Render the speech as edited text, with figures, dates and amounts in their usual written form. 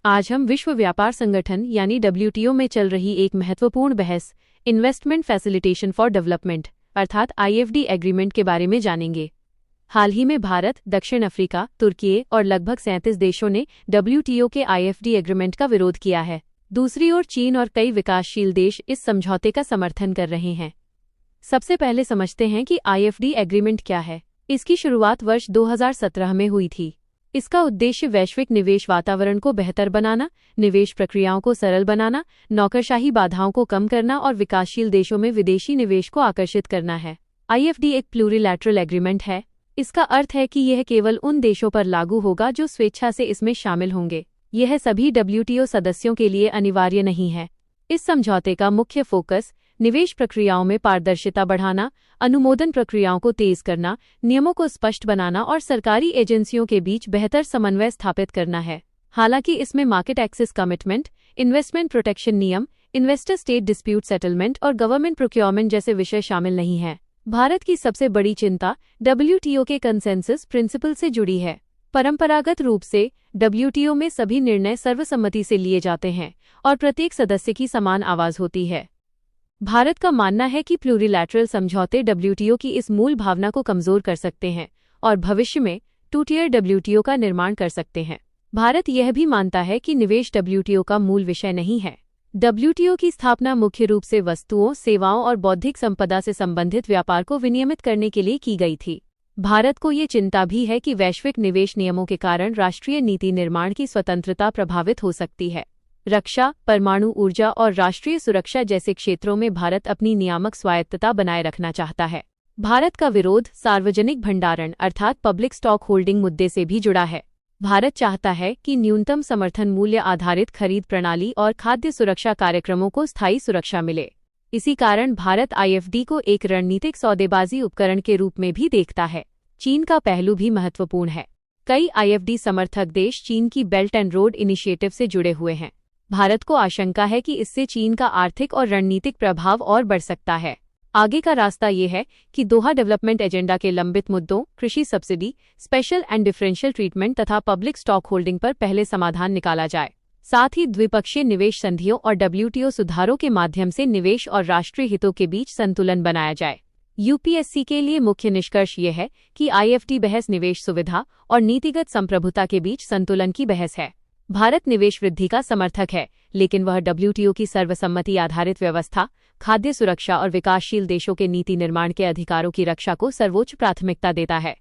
आज हम विश्व व्यापार संगठन यानी डब्ल्यूटीओ में चल रही एक महत्वपूर्ण बहस इन्वेस्टमेंट फैसिलिटेशन फॉर डेवलपमेंट अर्थात आईएफडी एग्रीमेंट के बारे में जानेंगे। हाल ही में भारत, दक्षिण अफ्रीका, तुर्की और लगभग 37 देशों ने डब्ल्यूटीओ के आईएफडी एग्रीमेंट का विरोध किया है। दूसरी ओर चीन और कई विकासशील देश इस समझौते का समर्थन कर रहे हैं। सबसे पहले समझते हैं कि आईएफडी एग्रीमेंट क्या है। इसकी शुरुआत वर्ष 2017 में हुई थी। इसका उद्देश्य वैश्विक निवेश वातावरण को बेहतर बनाना, निवेश प्रक्रियाओं को सरल बनाना, नौकरशाही बाधाओं को कम करना और विकासशील देशों में विदेशी निवेश को आकर्षित करना है। आईएफडी एक प्लूरिलैटरल एग्रीमेंट है। इसका अर्थ है कि यह केवल उन देशों पर लागू होगा जो स्वेच्छा से इसमें शामिल होंगे। यह सभी डब्ल्यूटीओ सदस्यों के लिए अनिवार्य नहीं है। इस समझौते का मुख्य फोकस निवेश प्रक्रियाओं में पारदर्शिता बढ़ाना, अनुमोदन प्रक्रियाओं को तेज करना, नियमों को स्पष्ट बनाना और सरकारी एजेंसियों के बीच बेहतर समन्वय स्थापित करना है। हालांकि इसमें market access commitment, investment protection नियम, इन्वेस्टर स्टेट डिस्प्यूट सेटलमेंट और गवर्नमेंट प्रोक्योरमेंट जैसे विषय शामिल नहीं हैं। भारत की सबसे बड़ी चिंता डब्ल्यूटीओ के कंसेंसस प्रिंसिपल से जुड़ी है। परंपरागत रूप से डब्ल्यूटीओ में सभी निर्णय सर्वसम्मति से लिए जाते हैं और प्रत्येक सदस्य की समान आवाज होती है। भारत का मानना है कि प्लूरिलैटरल समझौते डब्ल्यूटीओ की इस मूल भावना को कमजोर कर सकते हैं और भविष्य में टू टियर डब्ल्यूटीओ का निर्माण कर सकते हैं। भारत यह भी मानता है कि निवेश डब्ल्यूटीओ का मूल विषय नहीं है। डब्ल्यूटीओ की स्थापना मुख्य रूप से वस्तुओं, सेवाओं और बौद्धिक संपदा से संबंधित व्यापार को विनियमित करने के लिए की गई थी। भारत को ये चिंता भी है कि वैश्विक निवेश नियमों के कारण राष्ट्रीय नीति निर्माण की स्वतंत्रता प्रभावित हो सकती है। रक्षा, परमाणु ऊर्जा और राष्ट्रीय सुरक्षा जैसे क्षेत्रों में भारत अपनी नियामक स्वायत्तता बनाए रखना चाहता है। भारत का विरोध सार्वजनिक भंडारण अर्थात पब्लिक स्टॉक होल्डिंग मुद्दे से भी जुड़ा है। भारत चाहता है कि न्यूनतम समर्थन मूल्य आधारित खरीद प्रणाली और खाद्य सुरक्षा कार्यक्रमों को स्थायी सुरक्षा मिले। इसी कारण भारत आईएफडी को एक रणनीतिक सौदेबाजी उपकरण के रूप में भी देखता है। चीन का पहलू भी महत्वपूर्ण है। कई आईएफडी समर्थक देश चीन की बेल्ट एंड रोड इनिशिएटिव से जुड़े हुए हैं। भारत को आशंका है कि इससे चीन का आर्थिक और रणनीतिक प्रभाव और बढ़ सकता है। आगे का रास्ता ये है कि दोहा डेवलपमेंट एजेंडा के लंबित मुद्दों, कृषि subsidy, special and differential treatment तथा पब्लिक स्टॉक होल्डिंग पर पहले समाधान निकाला जाए। साथ ही द्विपक्षीय निवेश संधियों और डब्ल्यूटीओ सुधारों के माध्यम से निवेश और राष्ट्रीय हितों के बीच संतुलन बनाया जाए। यूपीएससी के लिए मुख्य निष्कर्ष ये है कि आईएफडी बहस निवेश सुविधा और नीतिगत संप्रभुता के बीच संतुलन की बहस है। भारत निवेश वृद्धि का समर्थक है, लेकिन वह डब्ल्यूटीओ की सर्वसम्मति आधारित व्यवस्था, खाद्य सुरक्षा और विकासशील देशों के नीति निर्माण के अधिकारों की रक्षा को सर्वोच्च प्राथमिकता देता है।